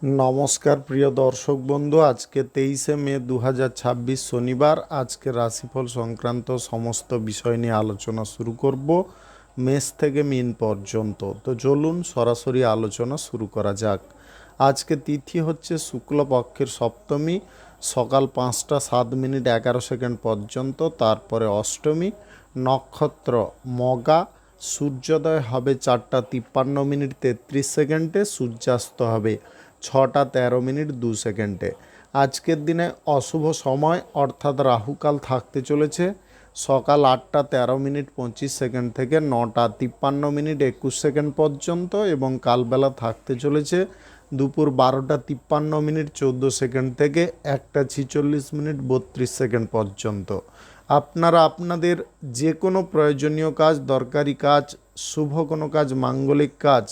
নমস্কার প্রিয় দর্শক বন্ধু, আজকে 23শে মে 2026 শনিবার। আজকে রাশিফল সংক্রান্ত সমস্ত বিষয় নিয়ে আলোচনা শুরু করব মেষ থেকে মিন পর্যন্ত। তো চলুন সরাসরি আলোচনা শুরু করা যাক। আজকে তিথি হচ্ছে শুক্লপক্ষের সপ্তমী, সকাল 5টা 7 মিনিট 11 সেকেন্ড পর্যন্ত, তারপরে অষ্টমী। নক্ষত্র মগা। সূর্যোদয় হবে 4টা 53 মিনিট 33 সেকেন্ডে, সূর্যাস্ত হবে 6টা 13 মিনিট 2 সেকেন্ডে। আজকের দিনে অশুভ সময় অর্থাৎ রাহুকাল থাকতে চলেছে সকাল 8টা 13 মিনিট 25 সেকেন্ড থেকে 9টা 53 মিনিট 21 সেকেন্ড পর্যন্ত, এবং কালবেলা থাকতে চলেছে দুপুর 12টা 53 মিনিট 14 সেকেন্ড থেকে 1টা 46 মিনিট 32 সেকেন্ড পর্যন্ত। আপনারা আপনাদের যে কোনো প্রয়োজনীয় কাজ, দরকারি কাজ, শুভ কোনো কাজ, মাঙ্গলিক কাজ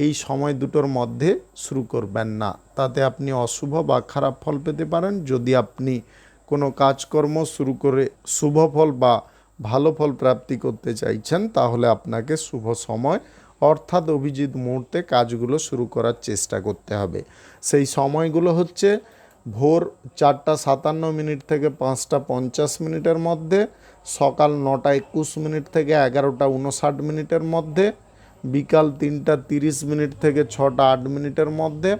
এই সময় দুটোর মধ্যে শুরু করবেন না, তাতে আপনি অশুভ বা খারাপ ফল পেতে পারেন। যদি আপনি কোনো কাজকর্ম শুরু করে শুভ ফল বা ভালো ফল প্রাপ্তি করতে চাইছেন, তাহলে আপনাকে শুভ সময় অর্থাৎ অভিজিৎ মুহূর্তে কাজগুলো শুরু করার চেষ্টা করতে হবে। সেই সময়গুলো হচ্ছে ভোর 4টা 57 মিনিট থেকে 5টা 50 মিনিটের মধ্যে, সকাল 9টা 21 মিনিট থেকে 11টা 59 মিনিটের মধ্যে, বিকাল 3টা 30 মিনিট থেকে 6টা 8 মিনিটের মধ্যে,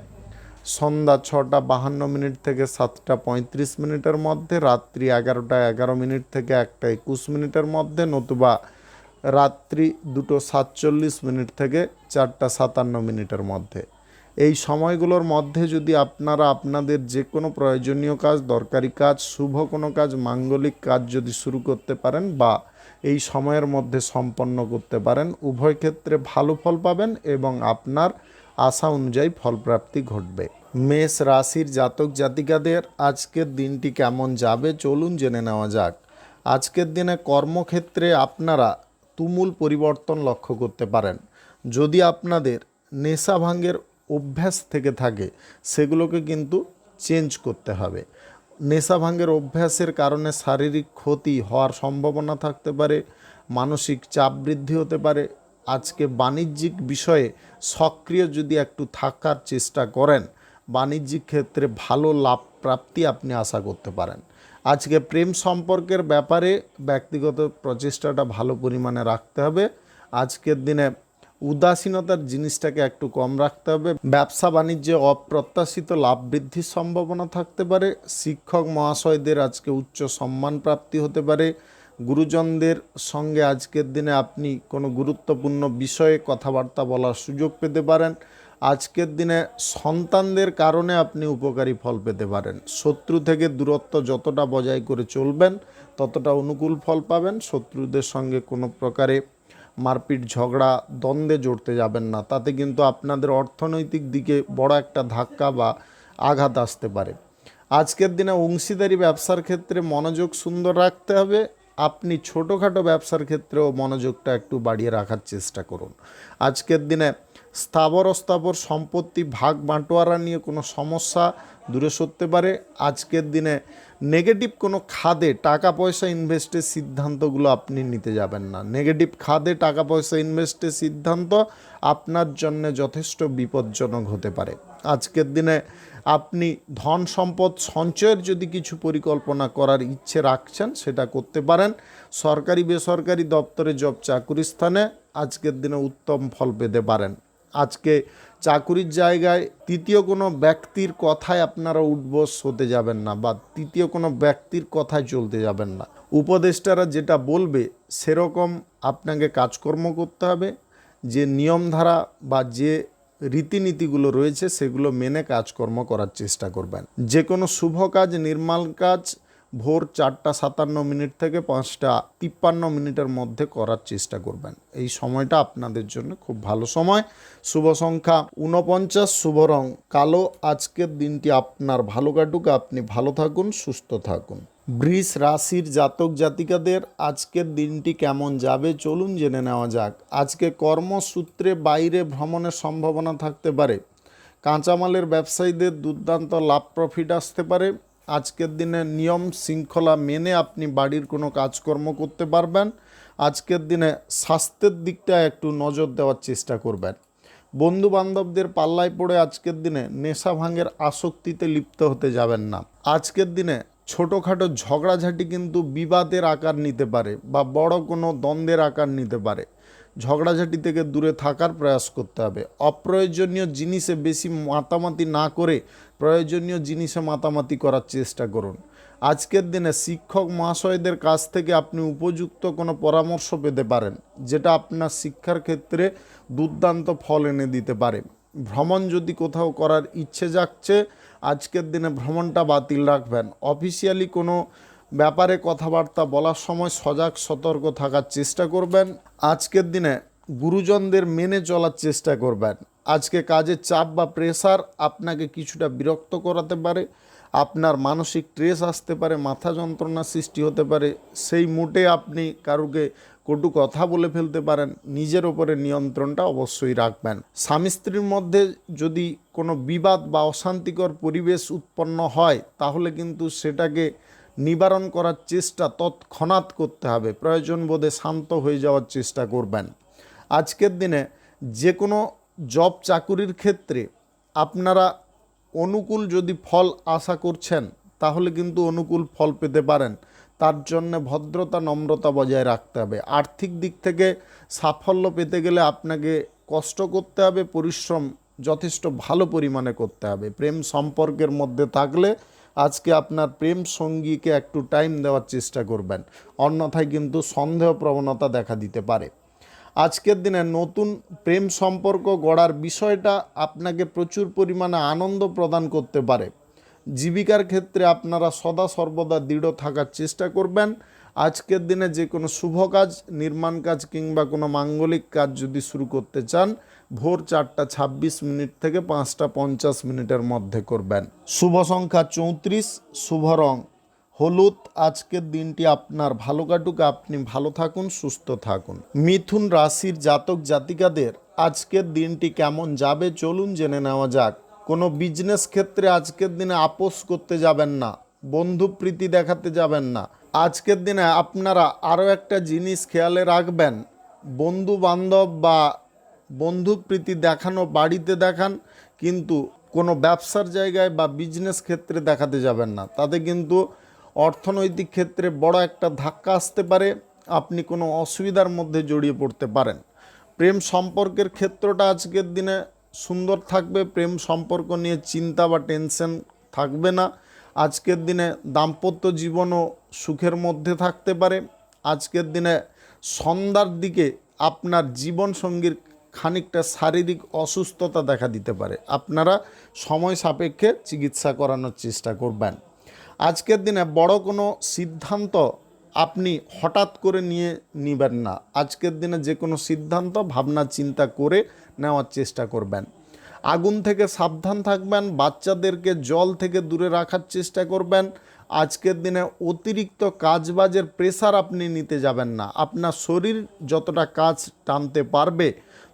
সন্ধ্যা 6টা 52 মিনিট থেকে 7টা 35 মিনিটের মধ্যে, রাত্রি 11টা 11 মিনিট থেকে 1টা 21 মিনিটের মধ্যে, নতুবা রাত্রি 2টো 47 মিনিট থেকে 4টা 57 মিনিটের মধ্যে। এই সময়গুলোর মধ্যে যদি আপনারা আপনাদের যে কোনো প্রয়োজনীয় কাজ, দরকারি কাজ, শুভ কোনো কাজ, মাঙ্গলিক কাজ যদি শুরু করতে পারেন বা এই সময়ের মধ্যে সম্পন্ন করতে পারেন, উভয় ক্ষেত্রে ভালো ফল পাবেন এবং আপনার আশা অনুযায়ী ফলপ্রাপ্তি ঘটবে। মেষ রাশির জাতক জাতিকাদের আজকের দিনটি কেমন যাবে চলুন জেনে নেওয়া যাক। আজকের দিনে কর্মক্ষেত্রে আপনারা তুমুল পরিবর্তন লক্ষ্য করতে পারেন। যদি আপনাদের নেশা ভাঙের অভ্যাস থেকে থাকে, সেগুলোকে কিন্তু চেঞ্জ করতে হবে। নেশা ভাঙের অভ্যাসের কারণে শারীরিক ক্ষতি হওয়ার সম্ভাবনা থাকতে পারে, মানসিক চাপ বৃদ্ধি হতে পারে। আজকে বাণিজ্যিক বিষয়ে সক্রিয় যদি একটু থাকার চেষ্টা করেন, বাণিজ্যিক ক্ষেত্রে ভালো লাভ প্রাপ্তি আপনি আশা করতে পারেন। আজকে প্রেম সম্পর্কের ব্যাপারে ব্যক্তিগত প্রচেষ্টাটা ভালো পরিমাণে রাখতে হবে। আজকের দিনে উদাসীনতার জিনিসটাকে একটু কম রাখতে হবে। ব্যবসা বাণিজ্যে অপ্রত্যাশিত লাভ বৃদ্ধির সম্ভাবনা থাকতে পারে। শিক্ষক মহাশয়দের আজকে উচ্চ সম্মান প্রাপ্তি হতে পারে। গুরুজনদের সঙ্গে আজকের দিনে আপনি কোনো গুরুত্বপূর্ণ বিষয়ে কথাবার্তা বলার সুযোগ পেতে পারেন। আজকের দিনে সন্তানদের কারণে আপনি উপকারী ফল পেতে পারেন। শত্রু থেকে দূরত্ব যতটা বজায় করে চলবেন, ততটা অনুকূল ফল পাবেন। শত্রুদের সঙ্গে কোনো প্রকারে মারপিট, ঝগড়া, দ্বন্দ্বে জড়তে যাবেন না, তাতে কিন্তু আপনাদের অর্থনৈতিক দিকে বড় একটা ধাক্কা বা আঘাত আসতে পারে। আজকের দিনে অংশীদারি ব্যবসার ক্ষেত্রে মনোযোগ সুন্দর রাখতে হবে। আপনি ছোটোখাটো ব্যবসার ক্ষেত্রেও মনোযোগটা একটু বাড়িয়ে রাখার চেষ্টা করুন। আজকের দিনে স্থাবর অস্থাবর সম্পত্তি ভাগ বাঁটোয়ারা নিয়ে কোনো সমস্যা দূরে সরতে পারে। আজকের দিনে নেগেটিভ কোনো খাদে টাকা পয়সা ইনভেস্টের সিদ্ধান্তগুলো আপনি নিতে যাবেন না। নেগেটিভ খাদে টাকা পয়সা ইনভেস্টের সিদ্ধান্ত আপনার জন্য যথেষ্ট বিপজ্জনক হতে পারে। আজকের দিনে আপনি ধন সম্পদ সঞ্চয়ের যদি কিছু পরিকল্পনা করার ইচ্ছে রাখছেন, সেটা করতে পারেন। সরকারি বেসরকারি দপ্তরে জব চাকুরি স্থানে আজকের দিনে উত্তম ফল পেতে পারেন। আজকে চাকুরির জায়গায় তৃতীয় কোনো ব্যক্তির কথায় আপনারা উঠবোস হতে যাবেন না, বা তৃতীয় কোনো ব্যক্তির কথায় চলতে যাবেন না। উপদেষ্টারা যেটা বলবে সেরকম আপনাকে কাজকর্ম করতে হবে। যে নিয়মধারা বা যে রীতিনীতিগুলো রয়েছে সেগুলো মেনে কাজকর্ম করার চেষ্টা করবেন। যে কোনো শুভ কাজ, নির্মাণ কাজ ভোর 4টা 57 মিনিট থেকে 5টা 53 মিনিটের মধ্যে করার চেষ্টা করবেন। এই সময়টা আপনাদের জন্য খুব ভালো সময়। শুভ সংখ্যা 49, শুভ রং কালো। আজকের দিনটি আপনার ভালো কাটুক, আপনি ভালো থাকুন, সুস্থ থাকুন। বৃষ রাশির জাতক জাতিকাদের আজকের দিনটি কেমন যাবে চলুন জেনে নেওয়া যাক। আজকে কর্মসূত্রে বাইরে ভ্রমণের সম্ভাবনা থাকতে পারে। কাঁচামালের ব্যবসায়ীদের দুর্দান্ত লাভ প্রফিট আসতে পারে। আজকের দিনে নিয়ম শৃঙ্খলা মেনে আপনি বাড়ির কোনো কাজকর্ম করতে পারবেন। আজকের দিনে স্বাস্থ্যের দিকটা একটু নজর দেওয়ার চেষ্টা করবেন। বন্ধু বান্ধবদের পাল্লায় পড়ে আজকের দিনে নেশা ভাঙের আসক্তিতে লিপ্ত হতে যাবেন না। আজকের দিনে ছোটোখাটো ঝগড়াঝাটি কিন্তু বিবাদের আকার নিতে পারে বা বড় কোনো দ্বন্দ্বের আকার নিতে পারে। ঝগড়াঝাটি থেকে দূরে থাকার প্রয়াস করতে হবে। অপ্রয়োজনীয় জিনিসে বেশি মাতামাতি না করে প্রয়োজনীয় জিনিসে মাতামাতি করার চেষ্টা করুন। আজকের দিনে শিক্ষক মহাশয়দের কাছ থেকে আপনি উপযুক্ত কোনো পরামর্শ পেতে পারেন, যেটা আপনার শিক্ষার ক্ষেত্রে দুর্দান্ত ফল এনে দিতে পারে। ভ্রমণ যদি কোথাও করার ইচ্ছে জাগছে, আজকের দিনে ভ্রমণটা বাতিল রাখবেন। অফিসিয়ালি কোনো ব্যাপারে কথাবার্তা বলার সময় সজাগ সতর্ক থাকার চেষ্টা করবেন। আজকের দিনে গুরুজনদের মেনে চলার চেষ্টা করবেন। আজকে কাজের চাপ বা প্রেসার আপনাকে কিছুটা বিরক্ত করাতে পারে, আপনার মানসিক স্ট্রেস আসতে পারে, মাথা যন্ত্রণা সৃষ্টি হতে পারে। সেই মুডে আপনি কারুকে কটু কথা বলে ফেলতে পারেন। নিজের ওপরে নিয়ন্ত্রণটা অবশ্যই রাখবেন। স্বামী স্ত্রীর মধ্যে যদি কোনো বিবাদ বা অশান্তিকর পরিবেশ উৎপন্ন হয়, তাহলে কিন্তু সেটাকে নিবারণ করার চেষ্টা তৎক্ষণাৎ করতে হবে। প্রয়োজন বোধে শান্ত হয়ে যাওয়ার চেষ্টা করবেন। আজকের দিনে যে কোনো জব চাকুরির ক্ষেত্রে আপনারা অনুকূল যদি ফল আশা করছেন, তাহলে কিন্তু অনুকূল ফল পেতে পারেন। তার জন্য ভদ্রতা নম্রতা বজায় রাখতে হবে। আর্থিক দিক থেকে সাফল্য পেতে গেলে আপনাকে কষ্ট করতে হবে, পরিশ্রম যথেষ্ট ভালো পরিমাণে করতে হবে। প্রেম সম্পর্কের মধ্যে থাকলে আজকে আপনার প্রেম সঙ্গীকে একটু টাইম দেওয়ার চেষ্টা করবেন, অন্যথায় কিন্তু সন্দেহ প্রবণতা দেখা দিতে পারে। আজকের দিনে নতুন প্রেম সম্পর্ক গড়ার বিষয়টা আপনাকে প্রচুর পরিমাণে আনন্দ প্রদান করতে পারে। জীবিকার ক্ষেত্রে আপনারা সদা সর্বদা দৃঢ় থাকার চেষ্টা করবেন। আজকের দিনে যে কোনো শুভ কাজ, নির্মাণ কাজ কিংবা কোনো মাঙ্গলিক কাজ যদি শুরু করতে চান, ভোর 4:26 থেকে 5:50 মধ্যে করবেন। শুভ সংখ্যা 34, শুভ রং হলুদ। আজকের দিনটি আপনার ভালো কাটুক, আপনি ভালো থাকুন, সুস্থ থাকুন। মিথুন রাশির জাতক জাতিকাদের আজকের দিনটি কেমন যাবে চলুন জেনে নেওয়া যাক। কোনো বিজনেস ক্ষেত্রে আজকের দিনে আপোষ করতে যাবেন না, বন্ধু প্রীতি দেখাতে যাবেন না। আজকের দিনে আপনারা আরও একটা জিনিস খেয়ালে রাখবেন, বন্ধু বান্ধব বা বন্ধু প্রীতি দেখানো বাড়িতে দেখান, কিন্তু কোনো ব্যবসার জায়গায় বা বিজনেস ক্ষেত্রে দেখাতে যাবেন না। তাতে কিন্তু অর্থনৈতিক ক্ষেত্রে বড় একটা ধাক্কা আসতে পারে, আপনি কোনো অসুবিধার মধ্যে জড়িয়ে পড়তে পারেন। প্রেম সম্পর্কের ক্ষেত্রটা আজকের দিনে সুন্দর থাকবে। প্রেম সম্পর্ক নিয়ে চিন্তা বা টেনশন থাকবে না। আজকের দিনে দাম্পত্য জীবনও সুখের মধ্যে থাকতে পারে। আজকের দিনে সন্ধ্যার দিকে আপনার জীবনসঙ্গীর খানিকটা শারীরিক অসুস্থতা দেখা দিতে পারে, আপনারা সময় সাপেক্ষে চিকিৎসা করানোর চেষ্টা করবেন। আজকের দিনে বড় কোনো সিদ্ধান্ত আপনি হঠাৎ করে নেবেন না। আজকের দিনে যে কোনো সিদ্ধান্ত ভাবনা চিন্তা করে নেওয়ার চেষ্টা করবেন। আগুন থেকে সাবধান থাকবেন, বাচ্চাদেরকে জল থেকে দূরে রাখার চেষ্টা করবেন। আজকের দিনে অতিরিক্ত কাজবাজের প্রেসার আপনি নিতে যাবেন না। আপনার শরীর যতটা কাজ টানতে পারবে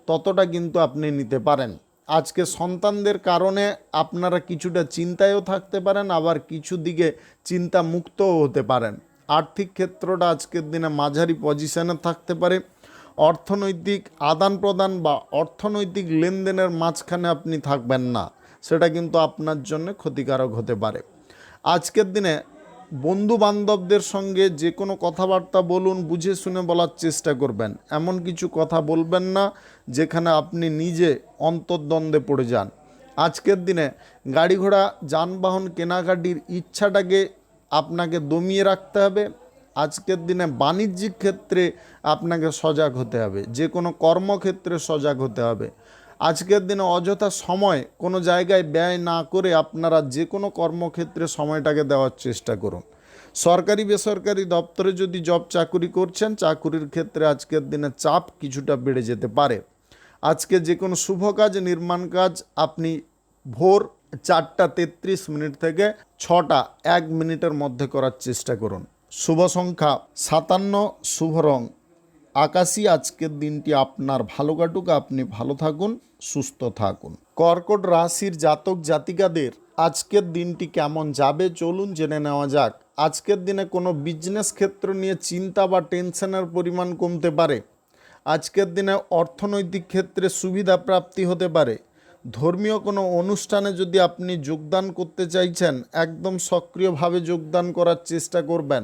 ততটা কিন্তু আপনি নিতে পারেন। আজকে সন্তানদের কারণে আপনারা কিছুটা চিন্তায়ও থাকতে পারেন, আবার কিছু দিকে চিন্তা মুক্তও হতে পারেন। আর্থিক ক্ষেত্রটা আজকের দিনে মাঝারি পজিশনে থাকতে পারে। অর্থনৈতিক আদান প্রদান বা অর্থনৈতিক লেনদেনের মাঝখানে আপনি থাকবেন না, সেটা কিন্তু আপনার জন্য ক্ষতিকারক হতে পারে। আজকের দিনে বন্ধু বান্ধবদের সঙ্গে যে কোনো কথাবার্তা বলুন, বুঝে শুনে বলার চেষ্টা করবেন। এমন কিছু কথা বলবেন না যেখানে আপনি নিজে অন্তর্দ্বন্দ্বে পড়ে যান। আজকের দিনে গাড়ি ঘোড়া যানবাহন কেনাকাটির ইচ্ছাটাকে আপনাকে দমিয়ে রাখতে হবে। আজকের দিনে বাণিজ্যিক ক্ষেত্রে আপনাকে সজাগ হতে হবে, যে কোনো কর্মক্ষেত্রে সজাগ হতে হবে। আজকের দিনে অযথা সময় কোনো জায়গায় ব্যয় না করে আপনারা যে কোনো কর্মক্ষেত্রে সময়টাকে দেওয়ার চেষ্টা করুন। সরকারি বেসরকারি দপ্তরে যদি জব চাকুরি করছেন, চাকুরির ক্ষেত্রে আজকের দিনে চাপ কিছুটা বেড়ে যেতে পারে। আজকে যে কোনো শুভ কাজ, নির্মাণ কাজ আপনি ভোর 4:33 থেকে 6:01 মধ্যে করার চেষ্টা করুন। শুভ সংখ্যা 57, শুভ রং আকাশী। আজকের দিনটি আপনার ভালো কাটুক, আপনি ভালো থাকুন, সুস্থ থাকুন। কর্কট রাশির জাতক জাতিকাদের আজকের দিনটি কেমন যাবে চলুন জেনে নেওয়া যাক। আজকের দিনে কোনো বিজনেস ক্ষেত্র নিয়ে চিন্তা বা টেনশনের পরিমাণ কমতে পারে। আজকের দিনে অর্থনৈতিক ক্ষেত্রে সুবিধা প্রাপ্তি হতে পারে। ধর্মীয় কোনো অনুষ্ঠানে যদি আপনি যোগদান করতে চাইছেন, একদম সক্রিয়ভাবে যোগদান করার চেষ্টা করবেন।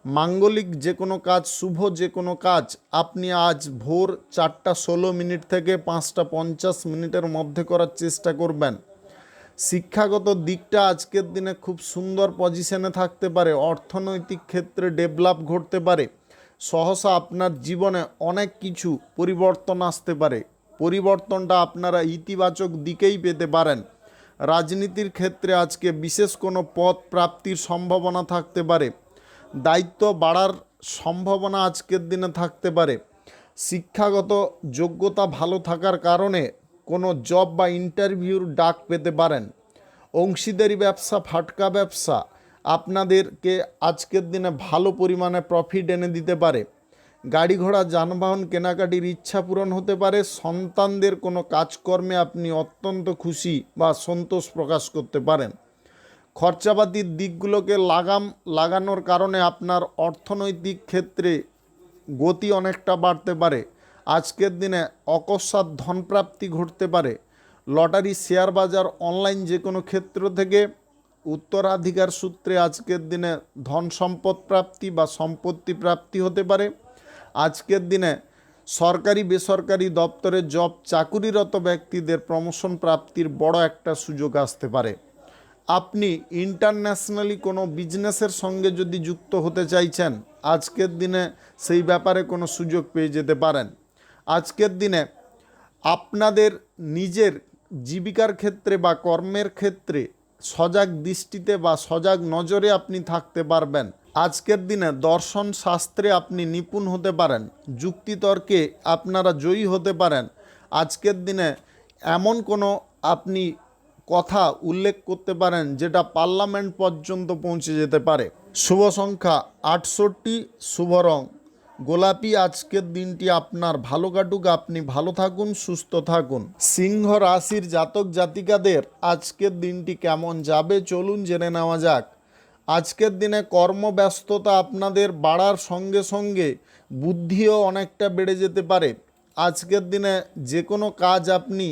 মাঙ্গলিক যে কোনো কাজ, শুভ যে কোনো কাজ আপনি আজ ভোর 4:16 থেকে 5:50 মধ্যে করার চেষ্টা করবেন। শিক্ষাগত দিকটা আজকের দিনে খুব সুন্দর পজিশনে থাকতে পারে। অর্থনৈতিক ক্ষেত্রে ডেভেলপ ঘটতে পারে। সহসা আপনার জীবনে অনেক কিছু পরিবর্তন আসতে পারে। পরিবর্তনটা আপনারা ইতিবাচক দিকেই পেতে পারেন। রাজনীতির ক্ষেত্রে আজকে বিশেষ কোনো পদ প্রাপ্তির সম্ভাবনা থাকতে পারে। দায়িত্ব বাড়ার সম্ভাবনা আজকের দিনে থাকতে পারে। শিক্ষাগত যোগ্যতা ভালো থাকার কারণে কোনো জব বা ইন্টারভিউর ডাক পেতে পারেন। অংশীদারি ব্যবসা, ফাটকা ব্যবসা আপনাদেরকে আজকের দিনে ভালো পরিমাণে প্রফিট এনে দিতে পারে। গাড়ি ঘোড়া যানবাহন কেনাকাটির ইচ্ছা পূরণ হতে পারে। সন্তানদের কোনো কাজকর্মে আপনি অত্যন্ত খুশি বা সন্তোষ প্রকাশ করতে পারেন। খরচাপাতির দিকগুলোকে লাগানোর কারণে আপনার অর্থনৈতিক ক্ষেত্রে গতি অনেকটা বাড়তে পারে। আজকের দিনে অকস্মাৎ ধনপ্রাপ্তি ঘটতে পারে। লটারি, শেয়ার বাজার, অনলাইন যে কোনো ক্ষেত্র থেকে উত্তরাধিকার সূত্রে আজকের দিনে ধন সম্পদ প্রাপ্তি বা সম্পত্তি প্রাপ্তি হতে পারে। আজকের দিনে সরকারি বেসরকারি দপ্তরে জব চাকুরিরত ব্যক্তিদের প্রমোশন প্রাপ্তির বড় একটা সুযোগ আসতে পারে। আপনি ইন্টারন্যাশনালি কোনো বিজনেসের সঙ্গে যদি যুক্ত হতে চাইছেন, আজকের দিনে সেই ব্যাপারে কোনো সুযোগ পেয়ে যেতে পারেন। আজকের দিনে আপনাদের নিজের জীবিকার ক্ষেত্রে বা কর্মের ক্ষেত্রে সজাগ দৃষ্টিতে বা সজাগ নজরে আপনি থাকতে পারবেন। আজকের দিনে দর্শন শাস্ত্রে আপনি নিপুণ হতে পারেন। যুক্তিতর্কে আপনারা জয়ী হতে পারেন। আজকের দিনে এমন কোনো আপনি কথা উল্লেখ করতে পারেন যেটা পার্লামেন্ট পর্যন্ত পৌঁছে যেতে পারে। শুভ সংখ্যা 68, শুভ রং গোলাপি। আজকের দিনটি আপনার ভালো কাটুক, আপনি ভালো থাকুন, সুস্থ থাকুন। সিংহ রাশির জাতক জাতিকাদের আজকের দিনটি কেমন যাবে চলুন জেনে নেওয়া যাক। আজকের দিনে কর্মব্যস্ততা আপনাদের বাড়ার সঙ্গে সঙ্গে বুদ্ধিও অনেকটা বেড়ে যেতে পারে। আজকের দিনে যে কোনো কাজ আপনি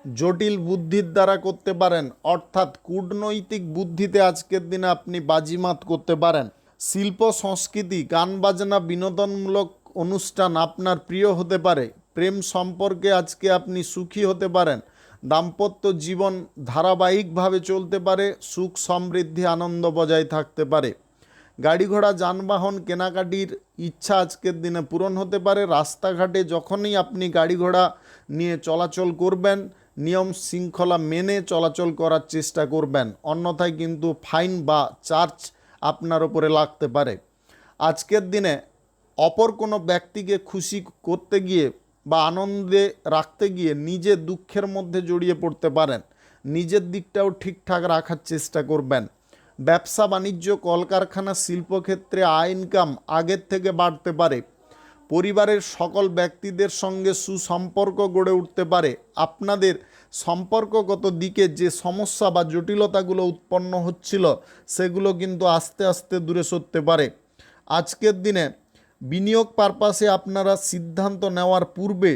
জটিল বুদ্ধির দ্বারা করতে পারেন, অর্থাৎ কূটনৈতিক বুদ্ধিতে আজকের দিনে আপনি বাজিমাত করতে পারেন। শিল্প সংস্কৃতি, গান বাজনা, বিনোদনমূলক অনুষ্ঠান আপনার প্রিয় হতে পারে। প্রেম সম্পর্কে আজকে আপনি সুখী হতে পারেন। দাম্পত্য জীবন ধারাবাহিকভাবে চলতে পারে। সুখ সমৃদ্ধি আনন্দ বজায় থাকতে পারে। গাড়ি ঘোড়া যানবাহন কেনাকাটির ইচ্ছা আজকের দিনে পূরণ হতে পারে। রাস্তাঘাটে যখনই আপনি গাড়ি ঘোড়া নিয়ে চলাচল করবেন, নিয়ম শৃঙ্খলা মেনে চলাচল করার চেষ্টা করবেন, অন্যথায় কিন্তু ফাইন বা চার্জ আপনার ওপরে লাগতে পারে। আজকের দিনে অপর কোনো ব্যক্তিকে খুশি করতে গিয়ে বা আনন্দে রাখতে গিয়ে নিজে দুঃখের মধ্যে জড়িয়ে পড়তে পারেন। নিজের দিকটাও ঠিকঠাক রাখার চেষ্টা করবেন। ব্যবসা বাণিজ্য, কলকারখানা, শিল্পক্ষেত্রে আয় ইনকাম আগের থেকে বাড়তে পারে। পরিবারের সকল ব্যক্তিদের সঙ্গে সুসম্পর্ক গড়ে উঠতে পারে। আপনাদের সম্পর্কগত দিকে যে সমস্যা বা জটিলতাগুলো উৎপন্ন হচ্ছিল, সেগুলো কিন্তু আস্তে আস্তে দূরে সরতে পারে। আজকের দিনে বিনিয়োগ পারপাসে আপনারা সিদ্ধান্ত নেওয়ার পূর্বে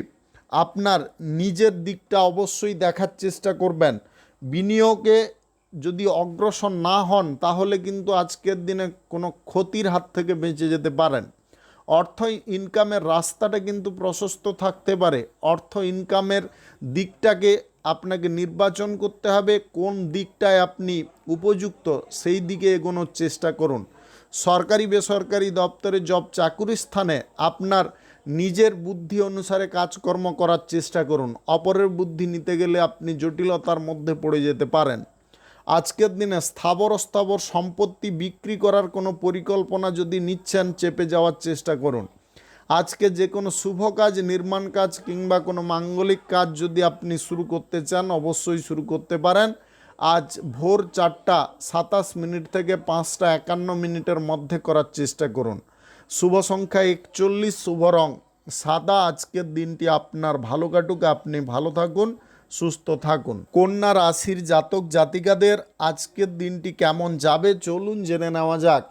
আপনার নিজের দিকটা অবশ্যই দেখার চেষ্টা করবেন। বিনিয়োগে যদি অগ্রসর না হন, তাহলে কিন্তু আজকের দিনে কোনো ক্ষতির হাত থেকে বেঁচে যেতে পারেন। অর্থ ইনকামের রাস্তাটা কিন্তু প্রশস্ত থাকতে পারে। অর্থ ইনকামের দিকটাকে আপনাকে নির্বাচন করতে হবে। কোন দিকটায় আপনি উপযুক্ত, সেই দিকে এগোনোর চেষ্টা করুন। সরকারি বেসরকারি দপ্তরে জব চাকুরির স্থানে আপনার নিজের বুদ্ধি অনুসারে কাজকর্ম করার চেষ্টা করুন। অপরের বুদ্ধি নিতে গেলে আপনি জটিলতার মধ্যে পড়ে যেতে পারেন। আজকের দিনে স্থাবর সম্পত্তি বিক্রি করার কোনো পরিকল্পনা যদি নিচ্ছেন, চেপে যাওয়ার চেষ্টা করুন। আজকে যে কোনো শুভ কাজ, নির্মাণ কাজ কিংবা কোনো মাঙ্গলিক কাজ যদি আপনি শুরু করতে চান, অবশ্যই শুরু করতে পারেন। আজ ভোর 4:27 থেকে 5:51 মধ্যে করার চেষ্টা করুন। শুভ সংখ্যা 41, শুভ রং সাদা। আজকের দিনটি আপনার ভালো কাটুক, আপনি ভালো থাকুন, সুস্থ থাকুন। কন্যা রাশির জাতক জাতিকাদের আজকের দিনটি কেমন যাবে চলুন জেনে নেওয়া যাক।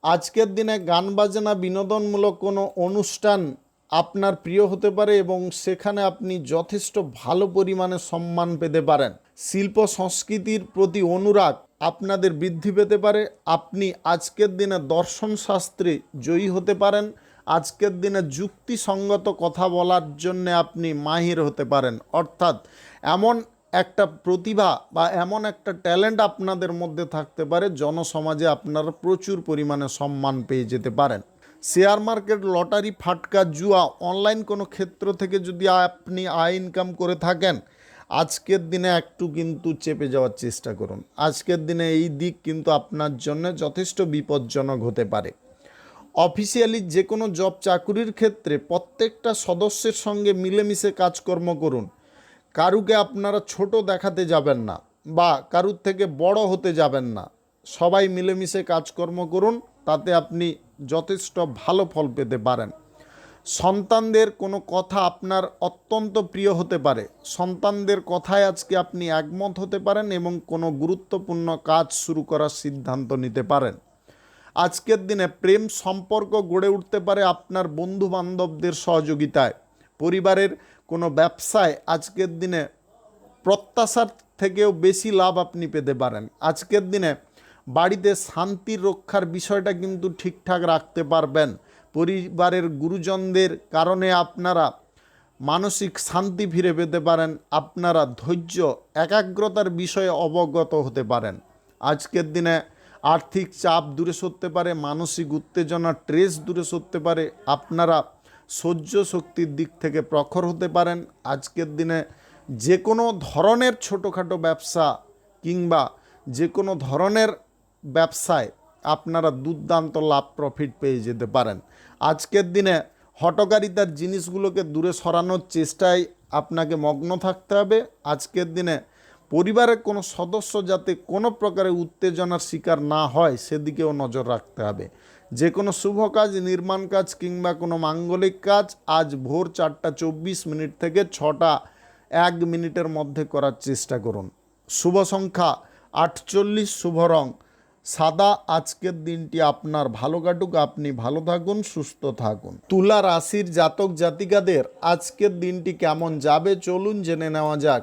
আজকের দিনে গান বাজনা, বিনোদনমূলক কোনো অনুষ্ঠান আপনার প্রিয় হতে পারে এবং সেখানে আপনি যথেষ্ট ভালো পরিমাণে সম্মান পেতে পারেন। শিল্প সংস্কৃতির প্রতি অনুরাগ আপনাদের বৃদ্ধি পেতে পারে। আপনি আজকের দিনে দর্শন শাস্ত্রে জয়ী হতে পারেন। আজকের দিনে যুক্তিসঙ্গত কথা বলার জন্যে আপনি মাহির হতে পারেন। অর্থাৎ এমন একটা প্রতিভা বা এমন একটা ট্যালেন্ট আপনাদের মধ্যে থাকতে পারে, জনসমাজে আপনারা প্রচুর পরিমাণে সম্মান পেয়ে যেতে পারেন। শেয়ার মার্কেট, লটারি, ফাটকা, জুয়া, অনলাইন কোনো ক্ষেত্র থেকে যদি আপনি আয় ইনকাম করে থাকেন, আজকের দিনে একটু কিন্তু চেপে যাওয়ার চেষ্টা করুন। আজকের দিনে এই দিক কিন্তু আপনার জন্য যথেষ্ট বিপজ্জনক হতে পারে। অফিসিয়ালি যে কোনো জব চাকুরির ক্ষেত্রে প্রত্যেকটা সদস্যের সঙ্গে মিলেমিশে কাজকর্ম করুন। কারুকে আপনারা ছোট দেখাতে যাবেন না বা কারুর থেকে বড় হতে যাবেন না। সবাই মিলেমিশে কাজকর্ম করুন, তাতে আপনি যথেষ্ট ভালো ফল পেতে পারেন। সন্তানদের কোনো কথা আপনার অত্যন্ত প্রিয় হতে পারে। সন্তানদের কথায় আজকে আপনি একমত হতে পারেন এবং কোনো গুরুত্বপূর্ণ কাজ শুরু করার সিদ্ধান্ত নিতে পারেন। আজকের দিনে প্রেম সম্পর্ক গড়ে উঠতে পারে আপনার বন্ধু বান্ধবদের সহযোগিতায়। পরিবারের কোনো ব্যবসায় আজকের দিনে প্রত্যাশার থেকেও বেশি লাভ আপনি পেতে পারেন। আজকের দিনে বাড়িতে শান্তির রক্ষার বিষয়টা কিন্তু ঠিকঠাক রাখতে পারবেন। পরিবারের গুরুজনদের কারণে আপনারা মানসিক শান্তি ফিরে পেতে পারেন। আপনারা ধৈর্য, একাগ্রতার বিষয়ে অবগত হতে পারেন। আজকের দিনে আর্থিক চাপ দূরে সরতে পারে, মানসিক উত্তেজনা, স্ট্রেস দূরে সরতে পারে। আপনারা সহ্য শক্তির দিক থেকে প্রখর হতে পারেন। আজকের দিনে যে কোনো ধরনের ছোটোখাটো ব্যবসা কিংবা যে কোনো ধরনের ব্যবসায় আপনারা দুর্দান্ত লাভ প্রফিট পেয়ে যেতে পারেন। আজকের দিনে হঠকারিতার জিনিসগুলোকে দূরে সরানোর চেষ্টায় আপনাকে মগ্ন থাকতে হবে। আজকের দিনে পরিবারের কোনো সদস্য যাতে কোনো প্রকারের উত্তেজনার শিকার না হয় সেদিকেও নজর রাখতে হবে। যে কোনো শুভ কাজ, নির্মাণ কাজ কিংবা কোনো মাঙ্গলিক কাজ আজ ভোর 4:24 থেকে 6:01 মধ্যে করার চেষ্টা করুন। শুভ সংখ্যা 48, শুভ রং সাদা। আজকের দিনটি আপনার ভালো কাটুক, আপনি ভালো থাকুন, সুস্থ থাকুন। তুলা রাশির জাতক জাতিকাদের আজকের দিনটি কেমন যাবে চলুন জেনে নেওয়া যাক।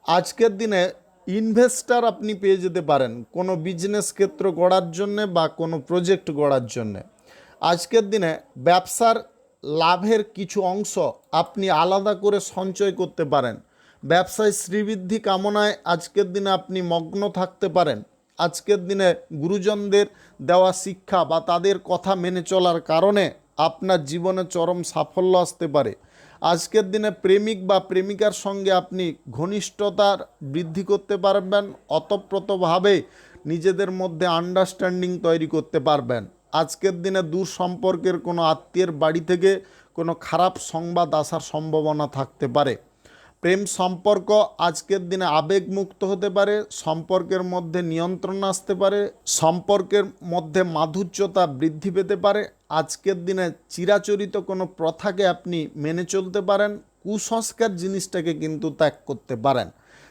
আজকের দিনে ইনভেস্টার আপনি পেয়ে যেতে পারেন কোনো বিজনেস ক্ষেত্র গড়ার জন্যে বা কোনো প্রজেক্ট গড়ার জন্যে। আজকের দিনে ব্যবসার লাভের কিছু অংশ আপনি আলাদা করে সঞ্চয় করতে পারেন। ব্যবসায় শ্রীবৃদ্ধি কামনায় আজকের দিনে আপনি মগ্ন থাকতে পারেন। আজকের দিনে গুরুজনদের দেওয়া শিক্ষা বা তাদের কথা মেনে চলার কারণে আপনার জীবনে চরম সাফল্য আসতে পারে। আজকের দিনে প্রেমিক বা প্রেমিকার সঙ্গে আপনি ঘনিষ্ঠতার বৃদ্ধি করতে পারবেন। অতপ্রতভাবে নিজেদের মধ্যে আন্ডারস্ট্যান্ডিং তৈরি করতে পারবেন। আজকের দিনে দূর সম্পর্কের কোনো আত্মীয়ের বাড়ি থেকে কোনো খারাপ সংবাদ আসার সম্ভাবনা থাকতে পারে। প্রেম সম্পর্ক আজকের দিনে আবেগমুক্ত হতে পারে। সম্পর্কের মধ্যে নিয়ন্ত্রণ আসতে পারে। সম্পর্কের মধ্যে মাধুর্যতা বৃদ্ধি পেতে পারে। আজকের দিনে চিরাচরিত কোনো প্রথাকে আপনি মেনে চলতে পারেন। কুসংস্কার জিনিসটাকে কিন্তু ত্যাগ করতে পারেন।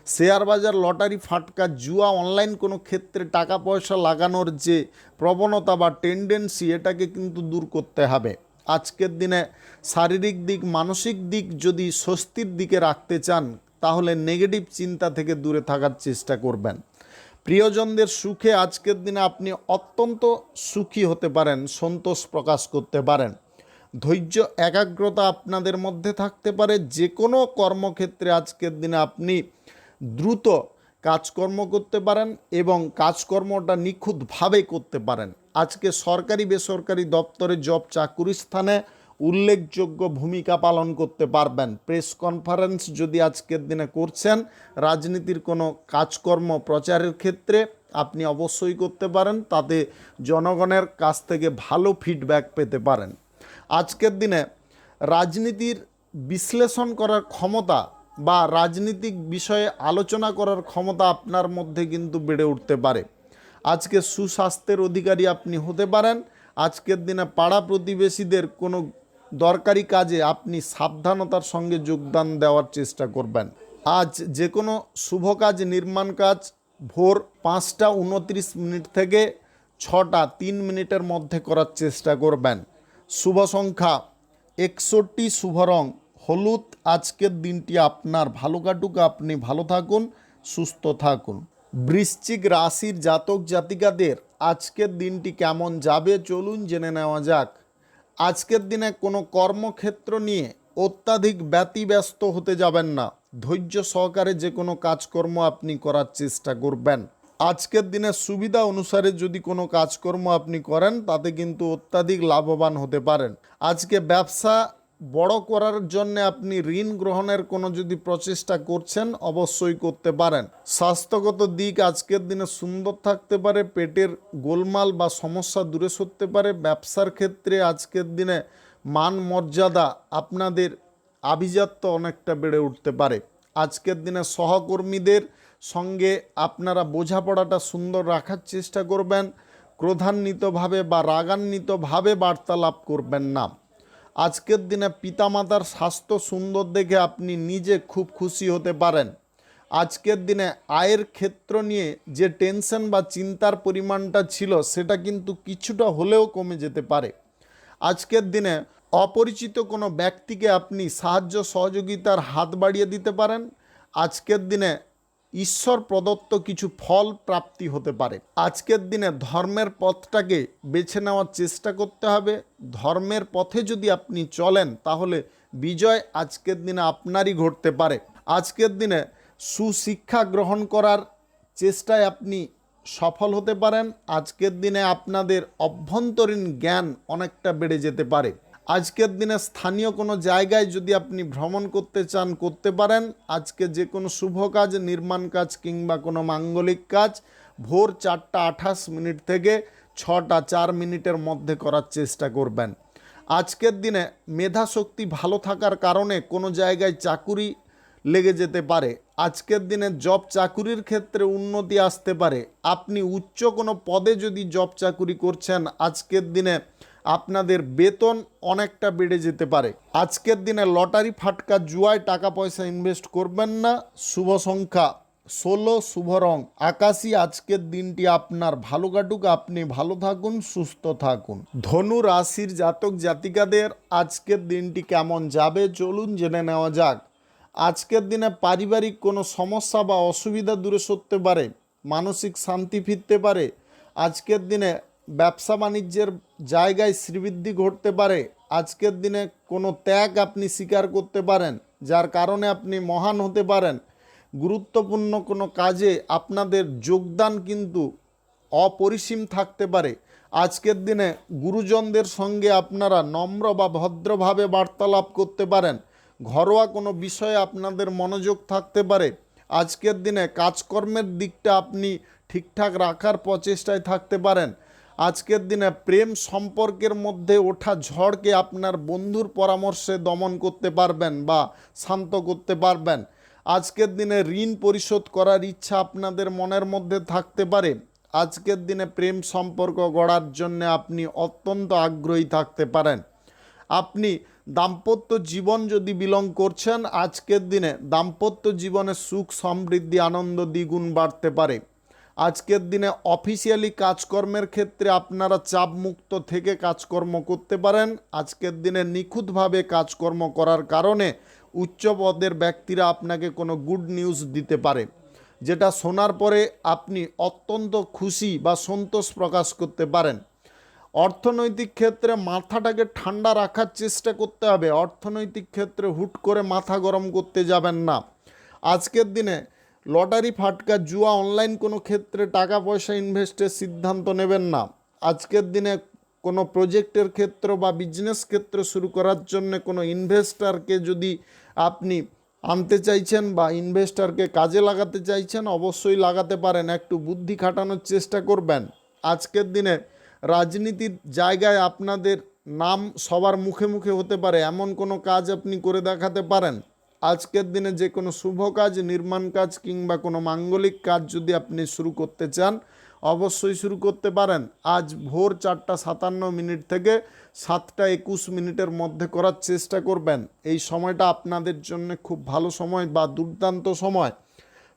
শেয়ার বাজার, লটারি, ফাটকা, জুয়া, অনলাইন কোনো ক্ষেত্রে টাকা পয়সা লাগানোর যে প্রবণতা বা টেন্ডেন্সি, এটাকে কিন্তু দূর করতে হবে। আজকের দিনে শারীরিক দিক, মানসিক দিক যদি স্বস্তির দিকে রাখতে চান তাহলে নেগেটিভ চিন্তা থেকে দূরে থাকার চেষ্টা করবেন। প্রিয়জনদের সুখে আজকের দিনে আপনি অত্যন্ত সুখী হতে পারেন, সন্তোষ প্রকাশ করতে পারেন। ধৈর্য, একাগ্রতা আপনাদের মধ্যে থাকতে পারে। যে কোনো কর্মক্ষেত্রে আজকের দিনে আপনি দ্রুত কাজকর্ম করতে পারেন এবং কাজকর্মটা নিখুঁতভাবে করতে পারেন। আজকে সরকারি বেসরকারি দপ্তরে জব চাকুরি স্থানে উল্লেখযোগ্য ভূমিকা পালন করতে পারবেন। প্রেস কনফারেন্স যদি আজকের দিনে করছেন, রাজনীতির কোনো কাজকর্ম প্রচারের ক্ষেত্রে আপনি অবশ্যই করতে পারেন, তাতে জনগণের কাছ থেকে ভালো ফিডব্যাক পেতে পারেন। আজকের দিনে রাজনীতির বিশ্লেষণ করার ক্ষমতা বা রাজনীতিক বিষয়ে আলোচনা করার ক্ষমতা আপনার মধ্যে কিন্তু বেড়ে উঠতে পারে। আজকে সুস্বাস্থ্যের অধিকারী আপনি হতে পারেন। আজকের দিনে পাড়া প্রতিবেশীদের কোনো দরকারি কাজে আপনি সাবধানতার সঙ্গে যোগদান দেওয়ার চেষ্টা করবেন। আজ যে কোনো শুভ কাজ, নির্মাণ কাজ ভোর 5:29 থেকে 6:03 মধ্যে করার চেষ্টা করবেন। শুভ সংখ্যা 61 শুভ রং হলুদ। আজকের দিনটি আপনার ভালো কাটুক, আপনি ভালো থাকুন, সুস্থ থাকুন। বৃশ্চিক রাশির জাতক জাতিকাদের আজকের দিনটি কেমন যাবে চলুন জেনে নেওয়া যাক। আজকের দিনে কোনো কর্মক্ষেত্র নিয়ে অত্যাধিক ব্যতিব্যস্ত হতে যাবেন না। ধৈর্য সহকারে যে কোনো কাজকর্ম আপনি করার চেষ্টা করবেন। আজকের দিনে সুবিধা অনুসারে যদি কোনো কাজকর্ম আপনি করেন তাতে কিন্তু অত্যাধিক লাভবান হতে পারেন। আজকে ব্যবসা বড় করার জন্য আপনি ঋণ গ্রহণের কোনো যদি প্রচেষ্টা করছেন অবশ্যই করতে পারেন। স্বাস্থ্যগত দিক আজকের দিনে সুন্দর থাকতে পারে, পেটের গোলমাল বা সমস্যা দূরে সরতে পারে। ব্যবসার ক্ষেত্রে আজকের দিনে মান মর্যাদা আপনাদের আভিজাত্য অনেকটা বেড়ে উঠতে পারে। আজকের দিনে সহকর্মীদের সঙ্গে আপনারা বোঝাপড়াটা সুন্দর রাখার চেষ্টা করবেন। ক্রোধান্বিতভাবে বা রাগান্বিতভাবে বার্তালাপ করবেন না। আজকের দিনে পিতামাতার স্বাস্থ্য সুন্দর দেখে আপনি নিজে খুব খুশি হতে পারেন। আজকের দিনে আয়ের ক্ষেত্র নিয়ে যে টেনশন বা চিন্তার পরিমাণটা ছিল সেটা কিন্তু কিছুটা হলেও কমে যেতে পারে। আজকের দিনে অপরিচিত কোনো ব্যক্তিকে আপনি সাহায্য সহযোগিতার হাত বাড়িয়ে দিতে পারেন। আজকের দিনে ঈশ্বর প্রদত্ত কিছু ফল প্রাপ্তি হতে পারে। আজকের দিনে ধর্মের পথটাকে বেছে নেওয়ার চেষ্টা করতে হবে। ধর্মের পথে যদি আপনি চলেন তাহলে বিজয় আজকের দিনে আপনারই ঘটতে পারে। আজকের দিনে সুশিক্ষা গ্রহণ করার চেষ্টায় আপনি সফল হতে পারেন। আজকের দিনে আপনাদের অভ্যন্তরীণ জ্ঞান অনেকটা বেড়ে যেতে পারে। আজকের দিনে স্থানীয় কোনো জায়গায় যদি আপনি ভ্রমণ করতে চান করতে পারেন। আজকে যে কোনো শুভ কাজ, নির্মাণ কাজ কিংবা কোনো মাঙ্গলিক কাজ ভোর 4:28 থেকে 6:04 মধ্যে করার চেষ্টা করবেন। আজকের দিনে মেধাশক্তি ভালো থাকার কারণে কোনো জায়গায় চাকুরি লেগে যেতে পারে। আজকের দিনে জব চাকুরির ক্ষেত্রে উন্নতি আসতে পারে। আপনি উচ্চ কোনো পদে যদি জব চাকুরি করছেন আজকের দিনে আপনাদের বেতন অনেকটা বেড়ে যেতে পারে। আজকের দিনে লটারি ফাটকা জুয়ায় টাকা পয়সা ইনভেস্ট করবেন না। শুভ সংখ্যা 16, শুভ রং আকাশী। আজকের দিনটি আপনার ভালো কাটুক, আপনি ভালো থাকুন, সুস্থ থাকুন। ধনু রাশির জাতক জাতিকাদের আজকের দিনটি কেমন যাবে চলুন জেনে নেওয়া যাক। আজকের দিনে পারিবারিক কোনো সমস্যা বা অসুবিধা দূরে সরতে পারে, মানসিক শান্তি ফিরতে পারে। আজকের দিনে ব্যবসা বাণিজ্যের জায়গায় শ্রীবৃদ্ধি ঘটতে পারে। আজকের দিনে কোনো ত্যাগ আপনি স্বীকার করতে পারেন যার কারণে আপনি মহান হতে পারেন। গুরুত্বপূর্ণ কোনো কাজে আপনাদের যোগদান কিন্তু অপরিসীম থাকতে পারে। আজকের দিনে গুরুজনদের সঙ্গে আপনারা নম্র বা ভদ্রভাবে বার্তালাপ করতে পারেন। ঘরোয়া কোনো বিষয়ে আপনাদের মনোযোগ থাকতে পারে। আজকের দিনে কাজকর্মের দিকটা আপনি ঠিকঠাক রাখার প্রচেষ্টায় থাকতে পারেন। আজকের দিনে প্রেম সম্পর্কের মধ্যে ওঠা ঝড়কে আপনার বন্ধুর পরামর্শে দমন করতে পারবেন বা শান্ত করতে পারবেন। আজকের দিনে ঋণ পরিশোধ করার ইচ্ছা আপনাদের মনের মধ্যে থাকতে পারে। আজকের দিনে প্রেম সম্পর্ক গড়ার জন্য আপনি অত্যন্ত আগ্রহী থাকতে পারেন। আপনি দাম্পত্য জীবন যদি বিলং করছেন আজকের দিনে দাম্পত্য জীবনে সুখ সমৃদ্ধি আনন্দ দ্বিগুণ বাড়তে পারে। আজকের দিনে অফিসিয়ালি কাজকর্মের ক্ষেত্রে আপনারা চাপমুক্ত থেকে কাজকর্ম করতে পারেন। আজকের দিনে নিখুঁতভাবে কাজকর্ম করার কারণে উচ্চ পদের ব্যক্তিরা আপনাকে কোনো গুড নিউজ দিতে পারে, যেটা শোনার পরে আপনি অত্যন্ত খুশি বা সন্তোষ প্রকাশ করতে পারেন। অর্থনৈতিক ক্ষেত্রে মাথাটাকে ঠান্ডা রাখার চেষ্টা করতে হবে। অর্থনৈতিক ক্ষেত্রে হুট করে মাথা গরম করতে যাবেন না। আজকের দিনে লটারি ফাটকা জুয়া অনলাইন কোনো ক্ষেত্রে টাকা পয়সা ইনভেস্টের সিদ্ধান্ত নেবেন না। আজকের দিনে কোনো প্রজেক্টের ক্ষেত্র বা বিজনেস ক্ষেত্র শুরু করার জন্য কোনো ইনভেস্টারকে যদি আপনি আনতে চাইছেন বা ইনভেস্টারকে কাজে লাগাতে চাইছেন অবশ্যই লাগাতে পারেন। একটু বুদ্ধি খাটানোর চেষ্টা করবেন। আজকের দিনে রাজনীতির জায়গায় আপনাদের নাম সবার মুখে মুখে হতে পারে, এমন কোনো কাজ আপনি করে দেখাতে পারেন। আজকের দিনে যে কোনো শুভ কাজ, নির্মাণ কাজ কিংবা কোনো মাঙ্গলিক কাজ যদি আপনি শুরু করতে চান অবশ্যই শুরু করতে পারেন। আজ ভোর 4:57 থেকে 7:21 মধ্যে করার চেষ্টা করবেন। এই সময়টা আপনাদের জন্য খুব ভালো সময় বা দুর্দান্ত সময়।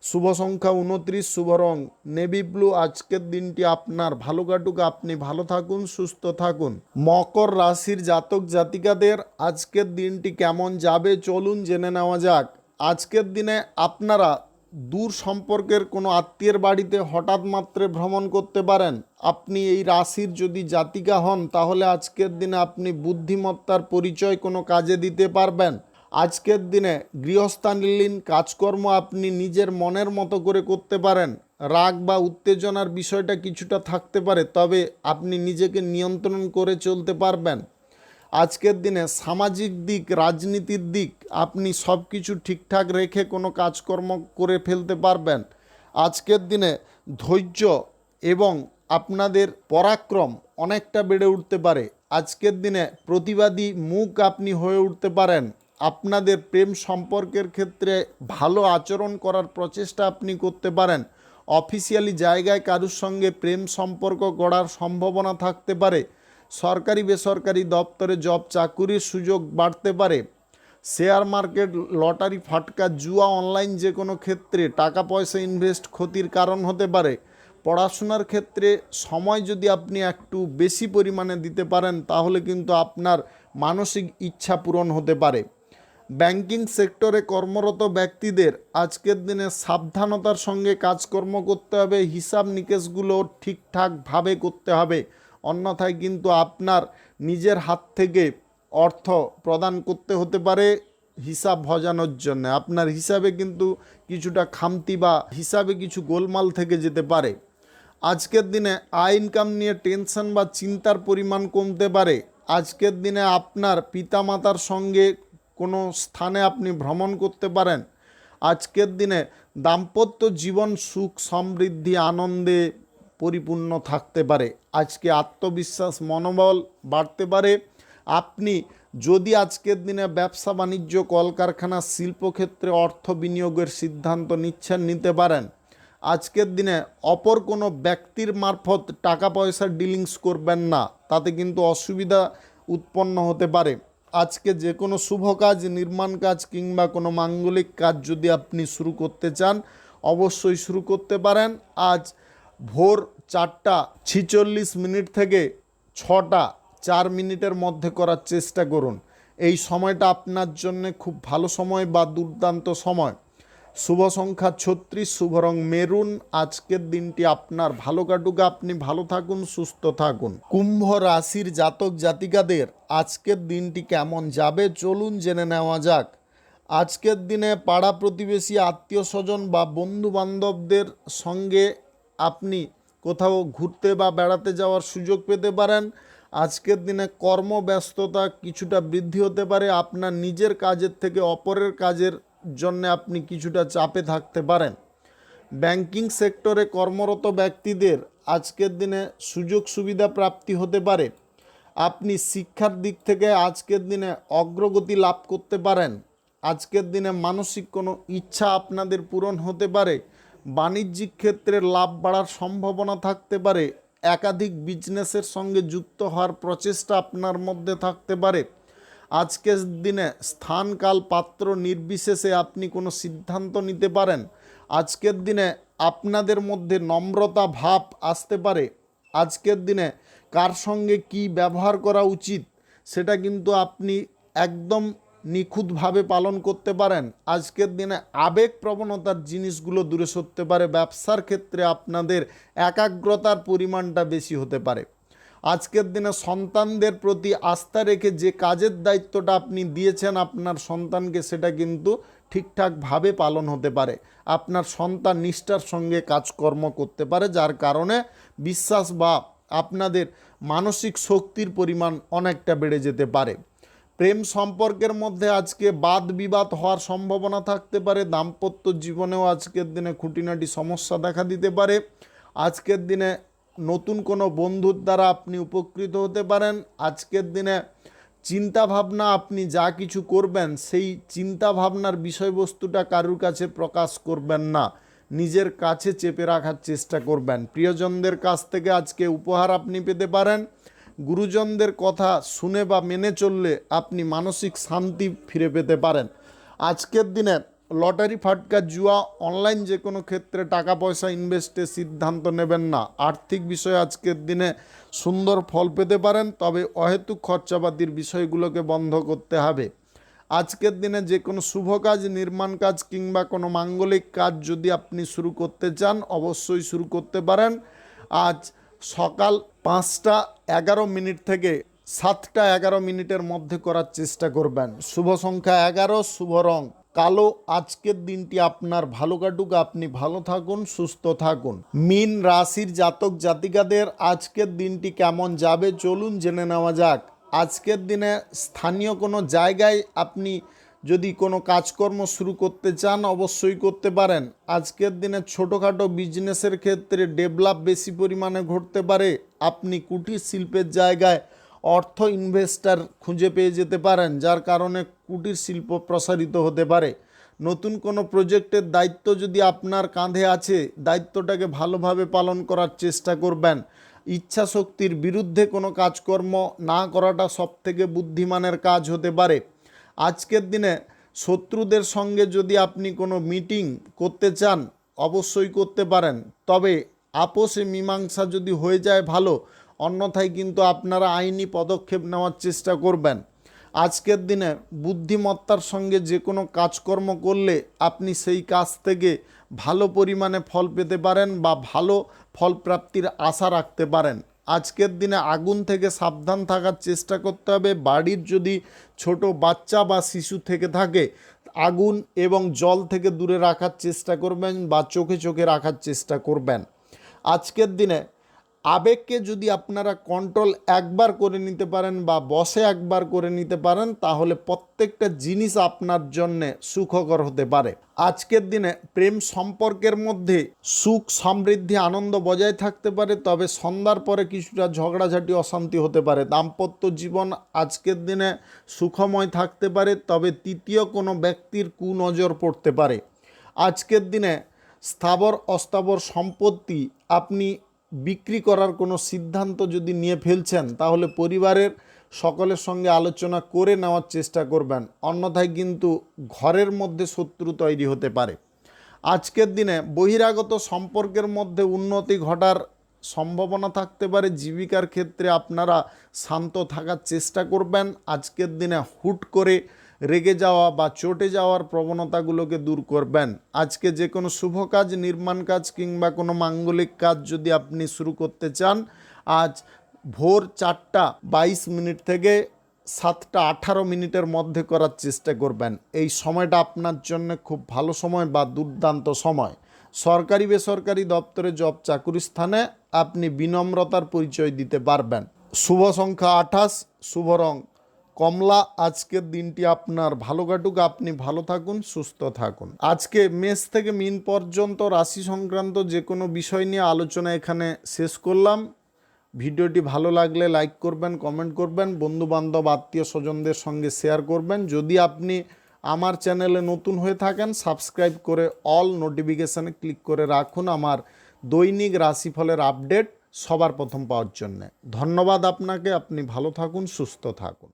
শুভ সংখ্যা 29, শুভ রং নেভি ব্লু। আজকের দিনটি আপনার ভালো কাটুক, আপনি ভালো থাকুন, সুস্থ থাকুন। মকর রাশির জাতক জাতিকাদের আজকের দিনটি কেমন যাবে চলুন জেনে নেওয়া যাক। আজকের দিনে আপনারা দূর সম্পর্কের কোনো আত্মীয়ের বাড়িতে হঠাৎ মাত্রে ভ্রমণ করতে পারেন। আপনি এই রাশির যদি জাতিকা হন তাহলে আজকের দিনে আপনি বুদ্ধিমত্তার পরিচয় কোনো কাজে দিতে পারবেন। আজকের দিনে গৃহস্থালীন কাজকর্ম আপনি নিজের মনের মতো করে করতে পারেন। রাগ বা উত্তেজনার বিষয়টা কিছুটা থাকতে পারে, তবে আপনি নিজেকে নিয়ন্ত্রণ করে চলতে পারবেন। আজকের দিনে সামাজিক দিক, রাজনীতির দিক আপনি সব কিছু ঠিকঠাক রেখে কোনো কাজকর্ম করে ফেলতে পারবেন। আজকের দিনে ধৈর্য এবং আপনাদের পরাক্রম অনেকটা বেড়ে উঠতে পারে। আজকের দিনে প্রতিবাদী মুখ আপনি হয়ে উঠতে পারেন। আপনাদের প্রেম সম্পর্কের ক্ষেত্রে ভালো আচরণ করার প্রচেষ্টা আপনি করতে পারেন। অফিসিয়ালি জায়গায় কারুর সঙ্গে প্রেম সম্পর্ক গড়ার সম্ভাবনা থাকতে পারে। সরকারি বেসরকারি দপ্তরে জব চাকুরির সুযোগ বাড়তে পারে। শেয়ার মার্কেট, লটারি, ফাটকা, জুয়া, অনলাইন যে কোনো ক্ষেত্রে টাকা পয়সা ইনভেস্ট ক্ষতির কারণ হতে পারে। পড়াশোনার ক্ষেত্রে সময় যদি আপনি একটু বেশি পরিমাণে দিতে পারেন তাহলে কিন্তু আপনার মানসিক ইচ্ছা পূরণ হতে পারে। ব্যাংকিং সেক্টরে কর্মরত ব্যক্তিদের আজকের দিনে সাবধানতার সঙ্গে কাজকর্ম করতে হবে। হিসাব নিকেশগুলো ঠিকঠাকভাবে করতে হবে, অন্যথায় কিন্তু আপনার নিজের হাত থেকে অর্থ প্রদান করতে হতে পারে হিসাব ভজানোর জন্য। আপনার হিসাবে কিন্তু কিছুটা খামতি বা হিসাবে কিছু গোলমাল থেকে যেতে পারে। আজকের দিনে আয় ইনকাম নিয়ে টেনশন বা চিন্তার পরিমাণ কমতে পারে। আজকের দিনে আপনার পিতামাতার সঙ্গে কোনো স্থানে আপনি ভ্রমণ করতে পারেন। আজকের দিনে দাম্পত্য জীবন সুখ সমৃদ্ধি আনন্দে পরিপূর্ণ থাকতে পারে। আজকে আত্মবিশ্বাস মনোবল বাড়তে পারে। আপনি যদি আজকের দিনে ব্যবসা বাণিজ্য, কলকারখানা, শিল্পক্ষেত্রে অর্থ বিনিয়োগের সিদ্ধান্ত নিতে পারেন। আজকের দিনে অপর কোনো ব্যক্তির মারফত টাকা পয়সা ডিলিংস করবেন না, তাতে কিন্তু অসুবিধা উৎপন্ন হতে পারে। আজকে যে কোনো শুভ কাজ, নির্মাণ কাজ কিংবা কোনো মাঙ্গলিক কাজ যদি আপনি শুরু করতে চান অবশ্যই শুরু করতে পারেন। আজ ভোর 4:46 থেকে 6:04 মধ্যে করার চেষ্টা করুন। এই সময়টা আপনার জন্য খুব ভালো সময় বা দুর্দান্ত সময়। শুভ সংখ্যা 36, শুভ রং মেরুন। আজকের দিনটি আপনার ভালো কাটুক, আপনি ভালো থাকুন, সুস্থ থাকুন। কুম্ভ রাশির জাতক জাতিকাদের আজকের দিনটি কেমন যাবে চলুন জেনে নেওয়া যাক। আজকের দিনে পাড়া প্রতিবেশী, আত্মীয় স্বজন বা বন্ধু বান্ধবদের সঙ্গে আপনি কোথাও ঘুরতে বা বেড়াতে যাওয়ার সুযোগ পেতে পারেন। আজকের দিনে কর্মব্যস্ততা কিছুটা বৃদ্ধি হতে পারে। আপনার নিজের কাজের থেকে অপরের কাজের জন্য আপনি কিছুটা চাপে থাকতে পারেন। ব্যাংকিং সেক্টরে কর্মরত ব্যক্তিদের আজকের দিনে সুযোগ সুবিধা প্রাপ্তি হতে পারে। আপনি শিক্ষার দিক থেকে আজকের দিনে অগ্রগতি লাভ করতে পারেন। আজকের দিনে মানসিক কোনো ইচ্ছা আপনাদের পূরণ হতে পারে। বাণিজ্যিক ক্ষেত্রে লাভ বাড়ার সম্ভাবনা থাকতে পারে। একাধিক বিজনেসের সঙ্গে যুক্ত হওয়ার প্রচেষ্টা আপনার মধ্যে থাকতে পারে। আজকের দিনে স্থান, কাল, পাত্র নির্বিশেষে আপনি কোনো সিদ্ধান্ত নিতে পারেন। আজকের দিনে আপনাদের মধ্যে নম্রতা ভাব আসতে পারে। আজকের দিনে কার সঙ্গে কি ব্যবহার করা উচিত সেটা কিন্তু আপনি একদম নিখুঁতভাবে পালন করতে পারেন। আজকের দিনে আবেগ প্রবণতার জিনিসগুলো দূরে সরতে পারে। ব্যবসার ক্ষেত্রে আপনাদের একাগ্রতার পরিমাণটা বেশি হতে পারে। আজকের দিনে সন্তানদের প্রতি আস্থা রেখে যে কাজের দায়িত্বটা আপনি দিয়েছেন আপনার সন্তানকে, সেটা কিন্তু ঠিকঠাকভাবে পালন হতে পারে। আপনার সন্তান নিষ্ঠার সঙ্গে কাজকর্ম করতে পারে, যার কারণে বিশ্বাস বা আপনাদের মানসিক শক্তির পরিমাণ অনেকটা বেড়ে যেতে পারে। প্রেম সম্পর্কের মধ্যে আজকে বাদ বিবাদ হওয়ার সম্ভাবনা থাকতে পারে। দাম্পত্য জীবনেও আজকের দিনে খুঁটিনাটি সমস্যা দেখা দিতে পারে। আজকের দিনে নতুন কোনো বন্ধুর দ্বারা আপনি উপকৃত হতে পারেন। আজকের দিনে চিন্তাভাবনা, আপনি যা কিছু করবেন সেই চিন্তাভাবনার বিষয়বস্তুটা কারুর কাছে প্রকাশ করবেন না, নিজের কাছে চেপে রাখার চেষ্টা করবেন। প্রিয়জনদের কাছ থেকে আজকে উপহার আপনি পেতে পারেন। গুরুজনদের কথা শুনে বা মেনে চললে আপনি মানসিক শান্তি ফিরে পেতে পারেন। আজকের দিনে লটারি, ফাটকা, জুয়া, অনলাইন যে কোনো ক্ষেত্রে টাকা পয়সা ইনভেস্টের সিদ্ধান্ত নেবেন না। আর্থিক বিষয়ে আজকের দিনে সুন্দর ফল পেতে পারেন, তবে অহেতুক খরচাপাতির বিষয়গুলোকে বন্ধ করতে হবে। আজকের দিনে যে কোনো শুভ কাজ, নির্মাণ কাজ কিংবা কোনো মাঙ্গলিক কাজ যদি আপনি শুরু করতে চান, অবশ্যই শুরু করতে পারেন। আজ সকাল 5টা 11 মিনিট থেকে 7টা 11 মিনিটের মধ্যে করার চেষ্টা করবেন। শুভ সংখ্যা 11, শুভ রং কালো। আজকের দিনটি আপনার ভালো কাটুক, আপনি ভালো থাকুন, সুস্থ থাকুন। মীন রাশির জাতক জাতিকাদের আজকের দিনটি কেমন যাবে চলুন জেনে নেওয়া যাক। আজকের দিনে স্থানীয় কোনো জায়গায় আপনি যদি কোনো কাজকর্ম শুরু করতে চান, অবশ্যই করতে পারেন। আজকের দিনে ছোটোখাটো বিজনেসের ক্ষেত্রে ডেভেলপ বেশি পরিমাণে ঘটতে পারে। আপনি কুটির শিল্পের জায়গায় অর্থ ইনভেস্টার খুঁজে পেয়ে যেতে পারেন, যার কারণে কুটির শিল্প প্রসারিত হতে পারে। নতুন কোনো প্রজেক্টের দায়িত্ব যদি আপনার কাঁধে আছে, দায়িত্বটাকে ভালোভাবে পালন করার চেষ্টা করবেন। ইচ্ছা শক্তির বিরুদ্ধে কোনো কাজকর্ম না করাটা সবথেকে বুদ্ধিমানের কাজ হতে পারে। আজকের দিনে শত্রুদের সঙ্গে যদি আপনি কোনো মিটিং করতে চান, অবশ্যই করতে পারেন, তবে আপোষে মীমাংসা যদি হয়ে যায় ভালো, অন্যথায় কিন্তু আপনারা আইনি পদক্ষেপ নেওয়ার চেষ্টা করবেন। আজকের দিনে বুদ্ধিমত্তার সঙ্গে যে কোনো কাজকর্ম করলে আপনি সেই কাজ থেকে ভালো পরিমাণে ফল পেতে পারেন বা ভালো ফল প্রাপ্তির আশা রাখতে পারেন। আজকের দিনে আগুন থেকে সাবধান থাকার চেষ্টা করতে হবে। বাড়ির যদি ছোট বাচ্চা বা শিশু থেকে থাকে, আগুন এবং জল থেকে দূরে রাখার চেষ্টা করবেন বা চোখে চোখে রাখার চেষ্টা করবেন। আজকের দিনে আবেগকে যদি আপনারা কন্ট্রোল একবার করে নিতে পারেন বা বশে একবার করে নিতে পারেন, তাহলে প্রত্যেকটা জিনিস আপনার জন্যে সুখকর হতে পারে। আজকের দিনে প্রেম সম্পর্কের মধ্যে সুখ, সমৃদ্ধি, আনন্দ বজায় থাকতে পারে, তবে সন্ধ্যার পরে কিছুটা ঝগড়াঝাটি, অশান্তি হতে পারে। দাম্পত্য জীবন আজকের দিনে সুখময় থাকতে পারে, তবে তৃতীয় কোনো ব্যক্তির কুনজর পড়তে পারে। আজকের দিনে স্থাবর অস্থাবর সম্পত্তি আপনি বিক্রি করার কোনো সিদ্ধান্ত যদি নিয়ে ফেলছেন, তাহলে পরিবারের সকলের সঙ্গে আলোচনা করে নেওয়ার চেষ্টা করবেন, অন্যথায় কিন্তু ঘরের মধ্যে শত্রু তৈরি হতে পারে। আজকের দিনে বহিরাগত সম্পর্কের মধ্যে উন্নতি ঘটার সম্ভাবনা থাকতে পারে। জীবিকার ক্ষেত্রে আপনারা শান্ত থাকার চেষ্টা করবেন। আজকের দিনে হুট করে রেগে যাওয়া বা চটে যাওয়ার প্রবণতাগুলোকে দূর করবেন। আজকে যে কোনো শুভ কাজ, নির্মাণ কাজ কিংবা কোনো মাঙ্গলিক কাজ যদি আপনি শুরু করতে চান, আজ ভোর 4টা 22 মিনিট থেকে 7টা 18 মিনিটের মধ্যে করার চেষ্টা করবেন। এই সময়টা আপনার জন্য খুব ভালো সময় বা দুর্দান্ত সময়। সরকারি বেসরকারি দপ্তরে জব চাকুরি স্থানে আপনি বিনম্রতার পরিচয় দিতে পারবেন। শুভ সংখ্যা 28, শুভ রং কমলা। আজকের দিনটি আপনার ভালো কাটুক, আপনি ভালো থাকুন, সুস্থ থাকুন। আজকে মেষ থেকে মীন পর্যন্ত রাশি সংক্রান্ত যে কোনো বিষয় নিয়ে আলোচনা এখানে শেষ করলাম। ভিডিওটি ভালো লাগলে লাইক করবেন, কমেন্ট করবেন, বন্ধুবান্ধব আত্মীয় স্বজনদের সঙ্গে শেয়ার করবেন। যদি আপনি আমার চ্যানেলে নতুন হয়ে থাকেন, সাবস্ক্রাইব করে অল নোটিফিকেশানে ক্লিক করে রাখুন আমার দৈনিক রাশিফলের আপডেট সবার প্রথম পাওয়ার জন্যে। ধন্যবাদ আপনাকে, আপনি ভালো থাকুন, সুস্থ থাকুন।